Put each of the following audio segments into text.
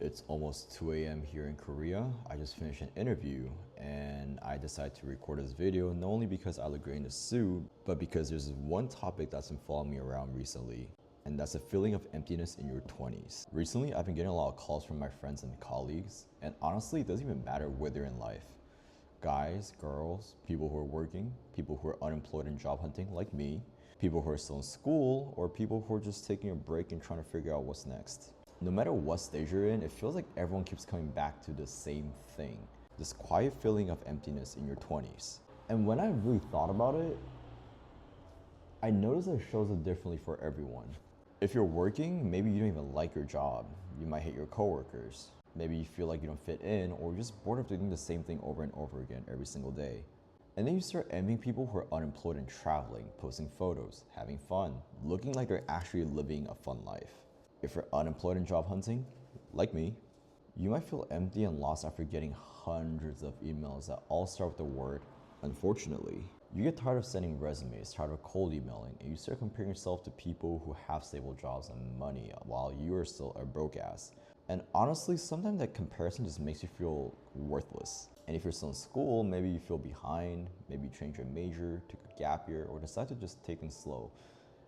It's almost 2 a.m. here in Korea. I just finished an interview and I decided to record this video not only because I look great in the suit, but because there's one topic that's been following me around recently, and that's a feeling of emptiness in your 20s. Recently, I've been getting a lot of calls from my friends and colleagues, and honestly, it doesn't even matter where they're in life. Guys, girls, people who are working, people who are unemployed and job hunting like me, people who are still in school, or people who are just taking a break and trying to figure out what's next. No matter what stage you're in, it feels like everyone keeps coming back to the same thing. This quiet feeling of emptiness in your 20s. And when I really thought about it, I noticed that it shows up differently for everyone. If you're working, maybe you don't even like your job. You might hate your coworkers. Maybe you feel like you don't fit in, or you're just bored of doing the same thing over and over again every single day. And then you start envying people who are unemployed and traveling, posting photos, having fun, looking like they're actually living a fun life. If you're unemployed and job hunting, like me, you might feel empty and lost after getting hundreds of emails that all start with the word unfortunately. You get tired of sending resumes, tired of cold emailing, and you start comparing yourself to people who have stable jobs and money while you are still a broke ass. And honestly, sometimes that comparison just makes you feel worthless. And if you're still in school, maybe you feel behind, maybe you change your major, took a gap year, or decide to just take things slow.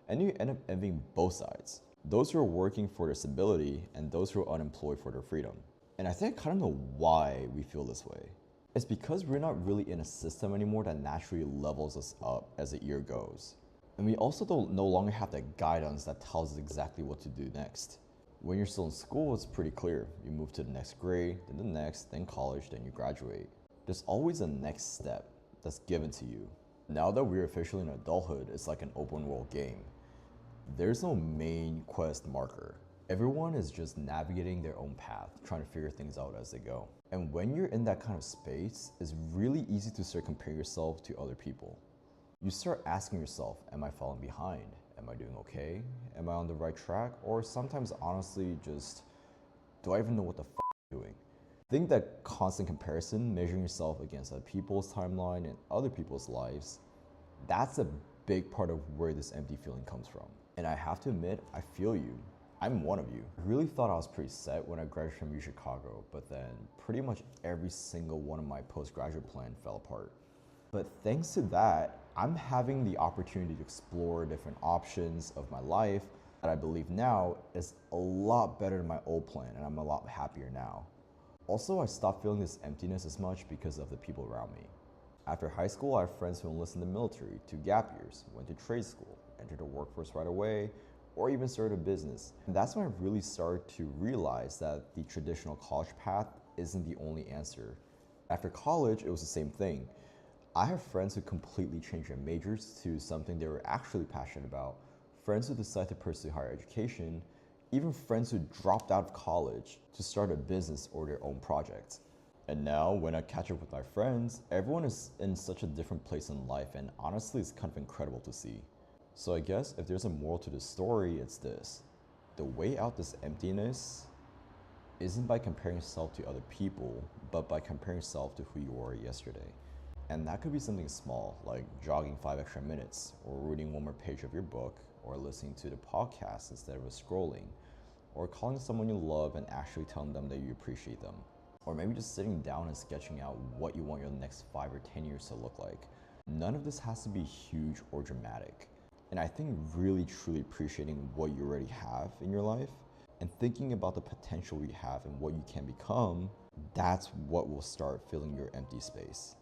And you end up envying both sides. Those who are working for their stability and those who are unemployed for their freedom. And I think I kind of know why we feel this way. It's because we're not really in a system anymore that naturally levels us up as the year goes. And we also don't no longer have that guidance that tells us exactly what to do next. When you're still in school, it's pretty clear. You move to the next grade, then the next, then college, then you graduate. There's always a next step that's given to you. Now that we're officially in adulthood, it's like an open world game. There's no main quest marker. Everyone is just navigating their own path, trying to figure things out as they go. And when you're in that kind of space, it's really easy to start comparing yourself to other people. You start asking yourself, am I falling behind? Am I doing okay? Am I on the right track? Or sometimes honestly just, do I even know what the f I'm doing? I think that constant comparison, measuring yourself against other people's timeline and other people's lives, that's a big part of where this empty feeling comes from. And I have to admit, I feel you. I'm one of you. I really thought I was pretty set when I graduated from UChicago, but then pretty much every single one of my postgraduate plans fell apart. But thanks to that, I'm having the opportunity to explore different options of my life that I believe now is a lot better than my old plan, and I'm a lot happier now. Also, I stopped feeling this emptiness as much because of the people around me. After high school, I have friends who enlisted in the military, took gap years, went to trade school, entered the workforce right away, or even started a business. And that's when I really started to realize that the traditional college path isn't the only answer. After college, it was the same thing. I have friends who completely changed their majors to something they were actually passionate about, friends who decided to pursue higher education, even friends who dropped out of college to start a business or their own project. And now, when I catch up with my friends, everyone is in such a different place in life, and honestly, it's kind of incredible to see. So I guess if there's a moral to this story, it's this. The way out this emptiness isn't by comparing yourself to other people, but by comparing yourself to who you were yesterday. And that could be something small, like jogging 5 extra minutes, or reading one more page of your book, or listening to the podcast instead of scrolling, or calling someone you love and actually telling them that you appreciate them. Or maybe just sitting down and sketching out what you want your next 5 or 10 years to look like. None of this has to be huge or dramatic. And I think really truly appreciating what you already have in your life and thinking about the potential you have and what you can become, that's what will start filling your empty space.